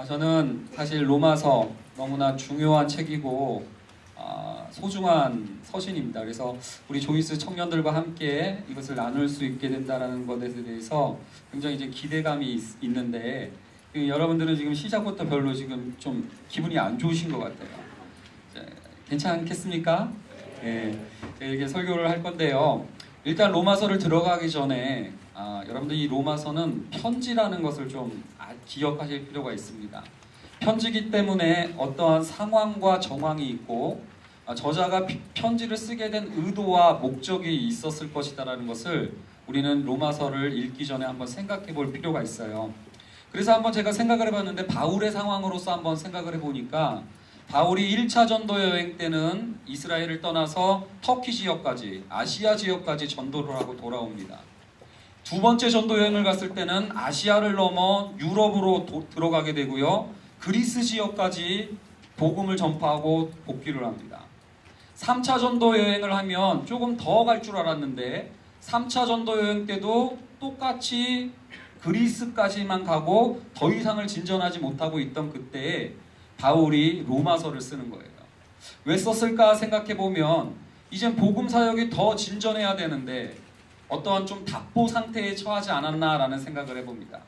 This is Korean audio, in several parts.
저는 사실 로마서 너무나 중요한 책이고 소중한 서신입니다. 그래서 우리 조이스 청년들과 함께 이것을 나눌 수 있게 된다는 것에 대해서 굉장히 이제 기대감이 있는데 여러분들은 지금 시작부터 별로 지금 좀 기분이 안 좋으신 것 같아요. 괜찮겠습니까? 네, 이렇게 설교를 할 건데요. 일단 로마서를 들어가기 전에 여러분들 이 로마서는 편지라는 것을 좀 기억하실 필요가 있습니다. 편지이기 때문에 어떠한 상황과 정황이 있고 저자가 편지를 쓰게 된 의도와 목적이 있었을 것이다라는 것을 우리는 로마서를 읽기 전에 한번 생각해 볼 필요가 있어요. 그래서 한번 제가 생각을 해봤는데 바울의 상황으로서 한번 생각을 해보니까 바울이 1차 전도 여행 때는 이스라엘을 떠나서 터키 지역까지 아시아 지역까지 전도를 하고 돌아옵니다. 두 번째 전도 여행을 갔을 때는 아시아를 넘어 유럽으로 들어가게 되고요. 그리스 지역까지 복음을 전파하고 복귀를 합니다. 3차 전도 여행을 하면 조금 더 갈 줄 알았는데 3차 전도 여행 때도 똑같이 그리스까지만 가고 더 이상을 진전하지 못하고 있던 그때에 바울이 로마서를 쓰는 거예요. 왜 썼을까 생각해보면 이젠 복음 사역이 더 진전해야 되는데 어떠한 좀 답보 상태에 처하지 않았나라는 생각을 해봅니다.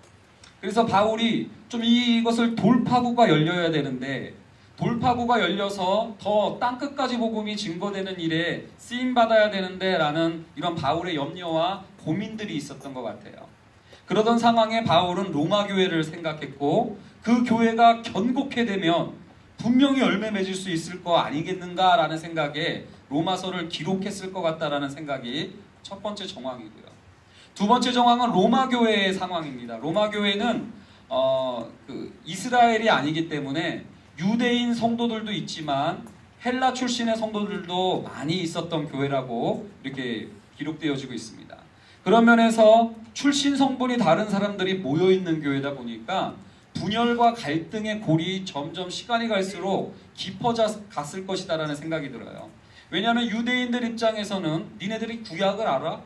그래서 바울이 좀 이것을 돌파구가 열려야 되는데 돌파구가 열려서 더 땅끝까지 복음이 증거되는 일에 쓰임받아야 되는데 라는 이런 바울의 염려와 고민들이 있었던 것 같아요. 그러던 상황에 바울은 로마 교회를 생각했고 그 교회가 견고케 되면 분명히 열매 맺을 수 있을 거 아니겠는가 라는 생각에 로마서를 기록했을 것 같다라는 생각이 첫 번째 정황이고요. 두 번째 정황은 로마 교회의 상황입니다. 로마 교회는 이스라엘이 아니기 때문에 유대인 성도들도 있지만 헬라 출신의 성도들도 많이 있었던 교회라고 이렇게 기록되어지고 있습니다. 그런 면에서 출신 성분이 다른 사람들이 모여있는 교회다 보니까 분열과 갈등의 골이 점점 시간이 갈수록 깊어져 갔을 것이다라는 생각이 들어요. 왜냐하면 유대인들 입장에서는 니네들이 구약을 알아?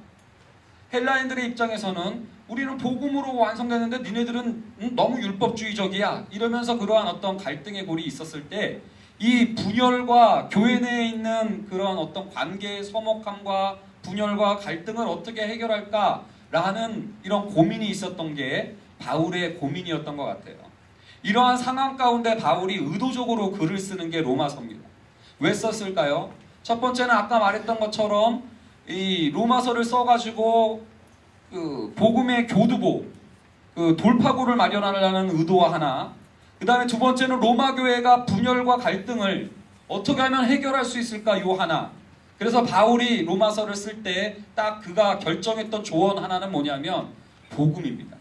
헬라인들의 입장에서는 우리는 복음으로 완성되는데 니네들은 너무 율법주의적이야 이러면서 그러한 어떤 갈등의 골이 있었을 때 이 분열과 교회 내에 있는 그런 어떤 관계의 서먹함과 분열과 갈등을 어떻게 해결할까라는 이런 고민이 있었던 게 바울의 고민이었던 것 같아요. 이러한 상황 가운데 바울이 의도적으로 글을 쓰는 게 로마서입니다. 왜 썼을까요? 첫 번째는 아까 말했던 것처럼 이 로마서를 써가지고 복음의 교두보, 돌파구를 마련하려는 의도와 하나, 그 다음에 두 번째는 로마 교회가 분열과 갈등을 어떻게 하면 해결할 수 있을까 요 하나. 그래서 바울이 로마서를 쓸 때 딱 그가 결정했던 조언 하나는 뭐냐면 복음입니다.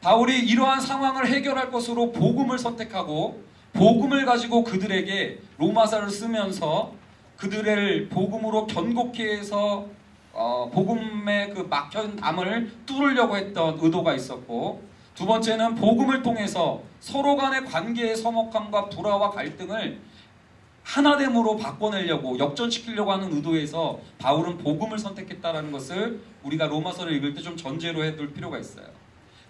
바울이 이러한 상황을 해결할 것으로 복음을 선택하고 복음을 가지고 그들에게 로마서를 쓰면서 그들을 복음으로 견고케 해서 복음의 그 막힌 담을 뚫으려고 했던 의도가 있었고, 두 번째는 복음을 통해서 서로 간의 관계의 서먹함과 불화와 갈등을 하나됨으로 바꿔내려고 역전시키려고 하는 의도에서 바울은 복음을 선택했다는 것을 우리가 로마서를 읽을 때 좀 전제로 해둘 필요가 있어요.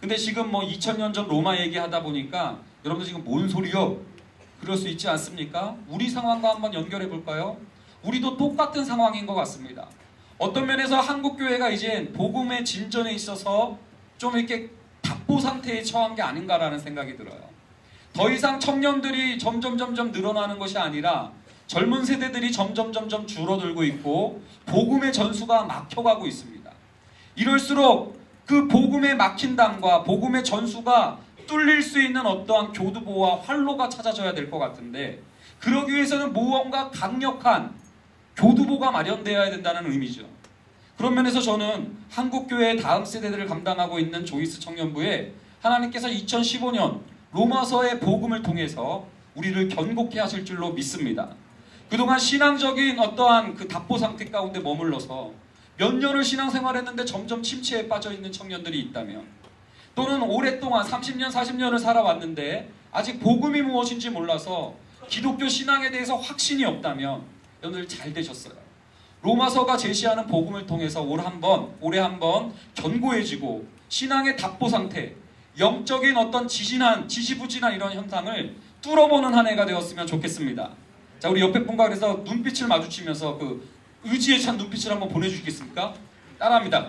근데 지금 2000년 전 로마 얘기하다 보니까 여러분들 지금 뭔 소리요? 그럴 수 있지 않습니까? 우리 상황과 한번 연결해 볼까요? 우리도 똑같은 상황인 것 같습니다. 어떤 면에서 한국교회가 이제 복음의 진전에 있어서 좀 이렇게 답보 상태에 처한 게 아닌가라는 생각이 들어요. 더 이상 청년들이 점점 늘어나는 것이 아니라 젊은 세대들이 점점 줄어들고 있고 복음의 전수가 막혀가고 있습니다. 이럴수록 그 복음의 막힌 담과 복음의 전수가 뚫릴 수 있는 어떠한 교두보와 활로가 찾아져야 될 것 같은데, 그러기 위해서는 무언가 강력한 교두보가 마련되어야 된다는 의미죠. 그런 면에서 저는 한국교회의 다음 세대들을 감당하고 있는 조이스 청년부에 하나님께서 2015년 로마서의 복음을 통해서 우리를 견고케 하실 줄로 믿습니다. 그동안 신앙적인 어떠한 그 답보 상태 가운데 머물러서 몇 년을 신앙생활했는데 점점 침체에 빠져있는 청년들이 있다면, 또는 오랫동안 30년, 40년을 살아왔는데 아직 복음이 무엇인지 몰라서 기독교 신앙에 대해서 확신이 없다면 여러분들 잘 되셨어요. 로마서가 제시하는 복음을 통해서 올해 한번 견고해지고 신앙의 답보 상태, 영적인 어떤 지지부진한 이런 현상을 뚫어보는 한 해가 되었으면 좋겠습니다. 자, 우리 옆에 분과 그래서 눈빛을 마주치면서 그 의지에 찬 눈빛을 한번 보내주시겠습니까? 따라합니다.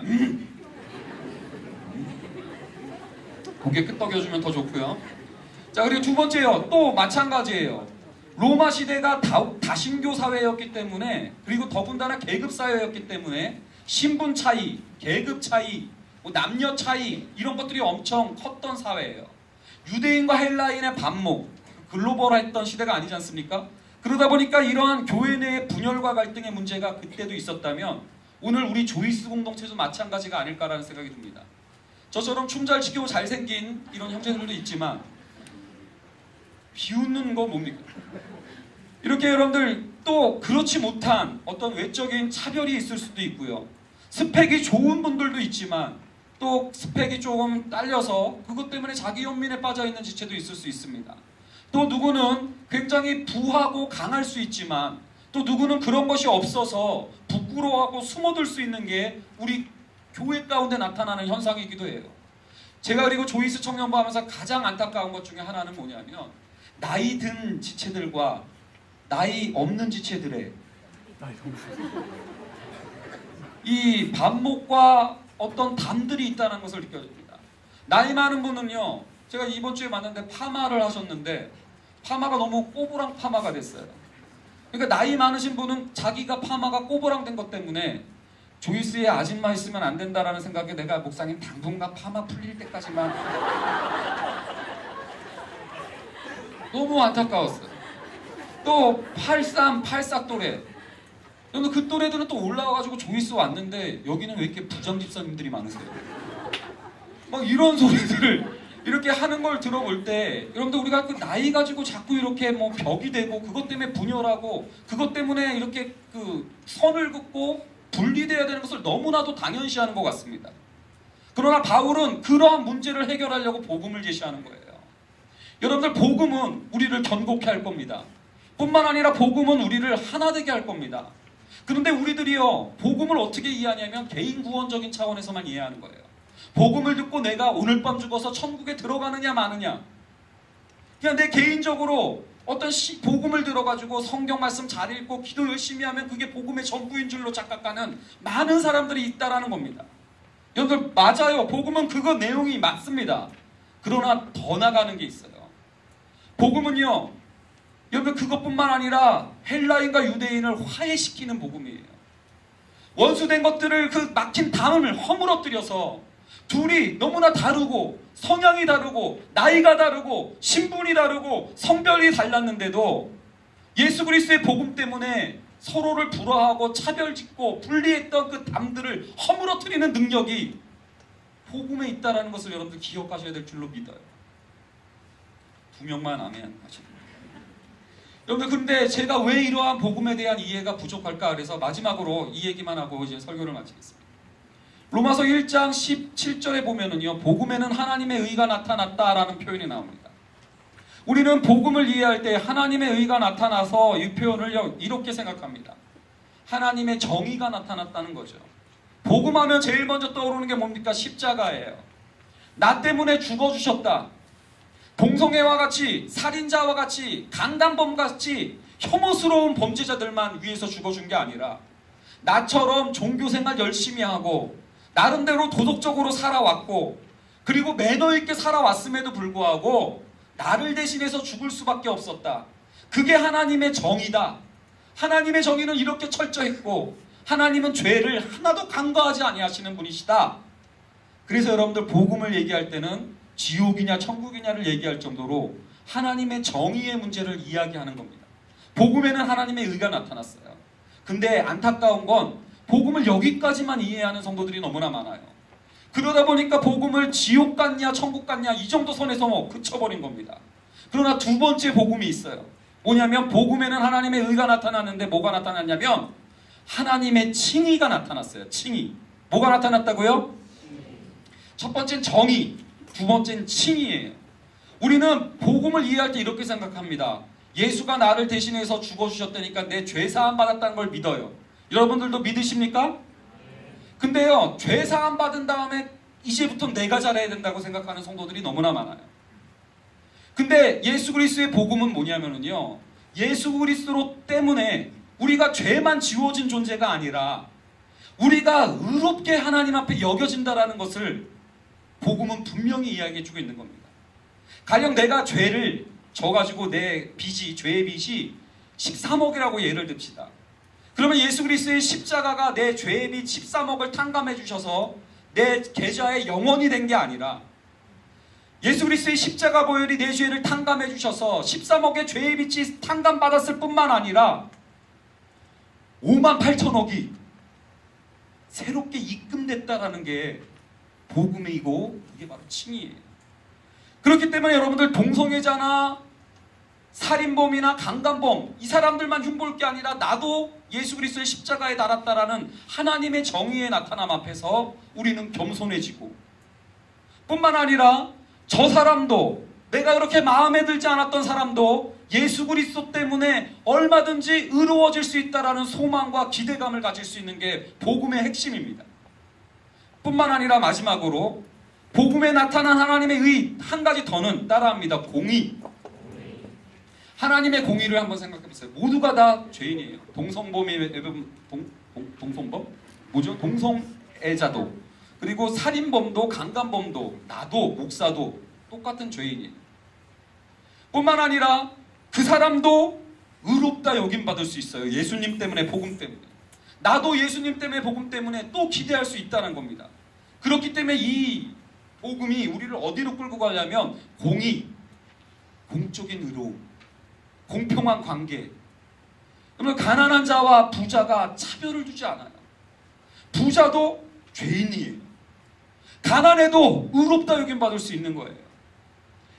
고개 끄덕여주면 더 좋고요. 자, 그리고 두 번째요. 또 마찬가지예요. 로마 시대가 다신교 사회였기 때문에, 그리고 더군다나 계급 사회였기 때문에 신분 차이, 계급 차이, 남녀 차이 이런 것들이 엄청 컸던 사회예요. 유대인과 헬라인의 반목, 글로벌화했던 시대가 아니지 않습니까? 그러다 보니까 이러한 교회 내의 분열과 갈등의 문제가 그때도 있었다면 오늘 우리 조이스 공동체도 마찬가지가 아닐까라는 생각이 듭니다. 저처럼 춤 잘 추고 잘생긴 이런 형제들도 있지만 비웃는 거 뭡니까? 이렇게 여러분들 또 그렇지 못한 어떤 외적인 차별이 있을 수도 있고요. 스펙이 좋은 분들도 있지만 또 스펙이 조금 딸려서 그것 때문에 자기 연민에 빠져있는 지체도 있을 수 있습니다. 또 누구는 굉장히 부하고 강할 수 있지만 또 누구는 그런 것이 없어서 부끄러워하고 숨어들 수 있는 게 우리 교회 가운데 나타나는 현상이기도 해요. 제가 그리고 조이스 청년부 하면서 가장 안타까운 것 중에 하나는 뭐냐면 나이 든 지체들과 나이 없는 지체들의 이 반목과 어떤 담들이 있다는 것을 느껴집니다. 나이 많은 분은요, 제가 이번 주에 만났는데 파마를 하셨는데 파마가 너무 꼬부랑 파마가 됐어요. 그러니까 나이 많으신 분은 자기가 파마가 꼬부랑 된 것 때문에 조이스의 아줌마 있으면 안 된다라는 생각에 내가 목사님 당분간 파마 풀릴 때까지만 너무 안타까웠어요. 또 83, 84 또래. 여러분 그 또래들은 또 올라와가지고 조이스 왔는데 여기는 왜 이렇게 부장 집사님들이 많으세요? 막 이런 소리들을 이렇게 하는 걸 들어볼 때 여러분들 우리가 그 나이 가지고 자꾸 이렇게 뭐 벽이 되고 그것 때문에 분열하고 그것 때문에 이렇게 그 선을 긋고 분리돼야 되는 것을 너무나도 당연시하는 것 같습니다. 그러나 바울은 그러한 문제를 해결하려고 복음을 제시하는 거예요. 여러분들 복음은 우리를 견고케 할 겁니다. 뿐만 아니라 복음은 우리를 하나 되게 할 겁니다. 그런데 우리들이요 복음을 어떻게 이해하냐면 개인 구원적인 차원에서만 이해하는 거예요. 복음을 듣고 내가 오늘 밤 죽어서 천국에 들어가느냐 마느냐, 그냥 내 개인적으로 어떤 복음을 들어가지고 성경 말씀 잘 읽고 기도 열심히 하면 그게 복음의 전부인 줄로 착각하는 많은 사람들이 있다라는 겁니다. 여러분들 맞아요. 복음은 그거 내용이 맞습니다. 그러나 더 나가는 게 있어요. 복음은요 여러분 그것뿐만 아니라 헬라인과 유대인을 화해시키는 복음이에요. 원수된 것들을 그 막힌 담을 허물어뜨려서 둘이 너무나 다르고 성향이 다르고 나이가 다르고 신분이 다르고 성별이 달랐는데도 예수 그리스도의 복음 때문에 서로를 불화하고 차별짓고 분리했던 그 담들을 허물어뜨리는 능력이 복음에 있다는 것을 여러분들 기억하셔야 될 줄로 믿어요. 두 명만 아멘 하십니다. 여러분들 그런데 제가 왜 이러한 복음에 대한 이해가 부족할까 그래서 마지막으로 이 얘기만 하고 이제 설교를 마치겠습니다. 로마서 1장 17절에 보면은요 복음에는 하나님의 의가 나타났다라는 표현이 나옵니다. 우리는 복음을 이해할 때 하나님의 의가 나타나서 이 표현을 이렇게 생각합니다. 하나님의 정의가 나타났다는 거죠. 복음하면 제일 먼저 떠오르는 게 뭡니까? 십자가예요. 나 때문에 죽어주셨다. 동성애와 같이 살인자와 같이 강간범 같이 혐오스러운 범죄자들만 위해서 죽어준 게 아니라 나처럼 종교생활 열심히 하고 나름대로 도덕적으로 살아왔고 그리고 매너 있게 살아왔음에도 불구하고 나를 대신해서 죽을 수밖에 없었다. 그게 하나님의 정의다. 하나님의 정의는 이렇게 철저했고 하나님은 죄를 하나도 간과하지 아니하시는 분이시다. 그래서 여러분들 복음을 얘기할 때는 지옥이냐 천국이냐를 얘기할 정도로 하나님의 정의의 문제를 이야기하는 겁니다. 복음에는 하나님의 의가 나타났어요. 근데 안타까운 건 복음을 여기까지만 이해하는 성도들이 너무나 많아요. 그러다 보니까 복음을 지옥 같냐 천국 같냐 이 정도 선에서 뭐 그쳐버린 겁니다. 그러나 두 번째 복음이 있어요. 뭐냐면 복음에는 하나님의 의가 나타났는데 뭐가 나타났냐면 하나님의 칭의가 나타났어요. 칭의. 뭐가 나타났다고요? 첫 번째는 정의, 두 번째는 칭의예요. 우리는 복음을 이해할 때 이렇게 생각합니다. 예수가 나를 대신해서 죽어주셨다니까 내 죄사함 받았다는 걸 믿어요. 여러분들도 믿으십니까? 근데요 죄사함 받은 다음에 이제부터 내가 잘해야 된다고 생각하는 성도들이 너무나 많아요. 근데 예수 그리스도의 복음은 뭐냐면요, 예수 그리스도 때문에 우리가 죄만 지워진 존재가 아니라 우리가 의롭게 하나님 앞에 여겨진다라는 것을 복음은 분명히 이야기해주고 있는 겁니다. 가령 내가 죄를 져가지고 내 빚이, 죄의 빚이 13억이라고 예를 듭시다. 그러면 예수 그리스도의 십자가가 내 죄의 빚 13억을 탕감해 주셔서 내 계좌에 영원히 된 게 아니라 예수 그리스도의 십자가 보혈이 내 죄를 탕감해 주셔서 13억의 죄의 빚이 탕감받았을 뿐만 아니라 5만 8천억이 새롭게 입금됐다라는 게 복음이고, 이게 바로 칭의예요. 그렇기 때문에 여러분들 동성애자나 살인범이나 강간범, 이 사람들만 흉볼 게 아니라 나도 예수 그리스도의 십자가에 달았다라는 하나님의 정의의 나타남 앞에서 우리는 겸손해지고, 뿐만 아니라 저 사람도, 내가 그렇게 마음에 들지 않았던 사람도 예수 그리스도 때문에 얼마든지 의로워질 수 있다라는 소망과 기대감을 가질 수 있는 게 복음의 핵심입니다. 뿐만 아니라 마지막으로 복음에 나타난 하나님의 의 한 가지 더는 따라합니다. 공의. 하나님의 공의를 한번 생각해보세요. 모두가 다 죄인이에요. 동성범? 뭐죠? 동성애자도, 그리고 살인범도, 강간범도, 나도, 목사도 똑같은 죄인이에요. 뿐만 아니라 그 사람도 의롭다 여김받을 수 있어요. 예수님 때문에, 복음 때문에. 나도 예수님 때문에, 복음 때문에 또 기대할 수 있다는 겁니다. 그렇기 때문에 이 복음이 우리를 어디로 끌고 가냐면 공의, 공적인 의로움, 공평한 관계. 그러면 가난한 자와 부자가 차별을 두지 않아요. 부자도 죄인이에요. 가난해도 의롭다 여김받을 수 있는 거예요.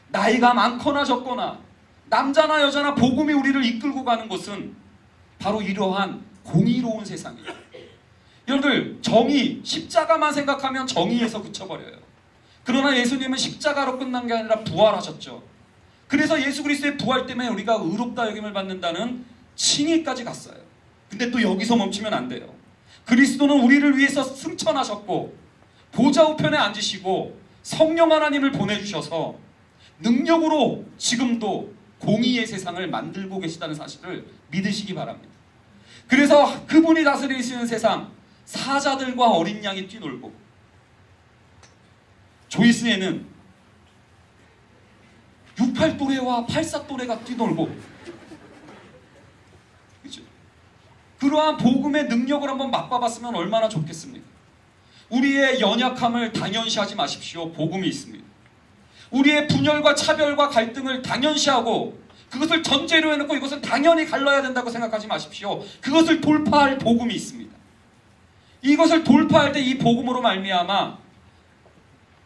나이가 많거나 적거나, 남자나 여자나 복음이 우리를 이끌고 가는 것은 바로 이러한 공의로운 세상이에요. 여러분들, 정의, 십자가만 생각하면 정의에서 그쳐버려요. 그러나 예수님은 십자가로 끝난 게 아니라 부활하셨죠. 그래서 예수 그리스도의 부활 때문에 우리가 의롭다 여김을 받는다는 칭의까지 갔어요. 근데 또 여기서 멈추면 안 돼요. 그리스도는 우리를 위해서 승천하셨고 보좌 우편에 앉으시고 성령 하나님을 보내주셔서 능력으로 지금도 공의의 세상을 만들고 계시다는 사실을 믿으시기 바랍니다. 그래서 그분이 다스리시는 세상, 사자들과 어린 양이 뛰놀고, 조이스에는 68또래와 84또래가 뛰놀고, 그렇죠? 그러한 복음의 능력을 한번 맛봐봤으면 얼마나 좋겠습니까? 우리의 연약함을 당연시하지 마십시오. 복음이 있습니다. 우리의 분열과 차별과 갈등을 당연시하고 그것을 전제로 해놓고 이것은 당연히 갈라야 된다고 생각하지 마십시오. 그것을 돌파할 복음이 있습니다. 이것을 돌파할 때 이 복음으로 말미암아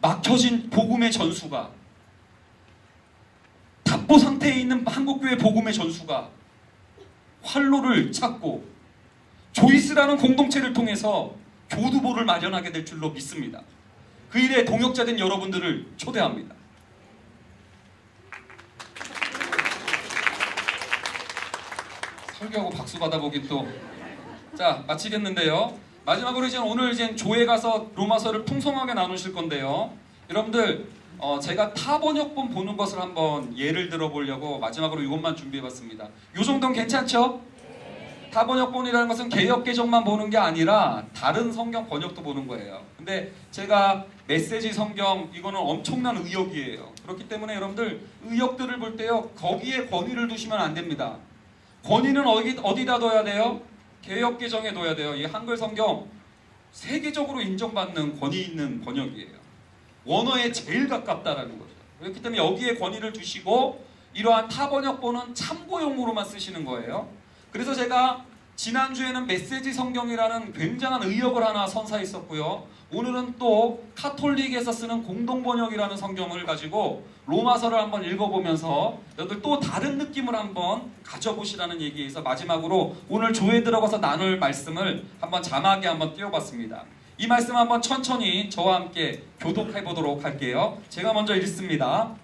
막혀진 복음의 전수가, 답보 상태에 있는 한국교회 복음의 전수가 활로를 찾고 조이스라는 공동체를 통해서 교두보를 마련하게 될 줄로 믿습니다. 그 일에 동역자된 여러분들을 초대합니다. 설교하고 박수 받아보기 또. 자, 마치겠는데요. 마지막으로 이제 오늘 이제 조에 가서 로마서를 풍성하게 나누실 건데요. 여러분들, 제가 타번역본 보는 것을 한번 예를 들어보려고 마지막으로 이것만 준비해봤습니다. 요 정도는 괜찮죠? 타번역본이라는 것은 개역개정만 보는 게 아니라 다른 성경 번역도 보는 거예요. 근데 제가 메시지 성경, 이거는 엄청난 의역이에요. 그렇기 때문에 여러분들 의역들을 볼 때요, 거기에 권위를 두시면 안 됩니다. 권위는 어디다 둬야 돼요? 개역개정에 둬야 돼요. 이 한글 성경 세계적으로 인정받는 권위 있는 번역이에요. 원어에 제일 가깝다라는 거죠. 그렇기 때문에 여기에 권위를 두시고 이러한 타번역본은 참고용으로만 쓰시는 거예요. 그래서 제가 지난주에는 메시지 성경이라는 굉장한 의역을 하나 선사했었고요. 오늘은 또 카톨릭에서 쓰는 공동번역이라는 성경을 가지고 로마서를 한번 읽어보면서 여러분들 또 다른 느낌을 한번 가져보시라는 얘기에서 마지막으로 오늘 조에 들어가서 나눌 말씀을 한번 자막에 한번 띄워봤습니다. 이 말씀 한번 천천히 저와 함께 교독해 보도록 할게요. 제가 먼저 읽습니다.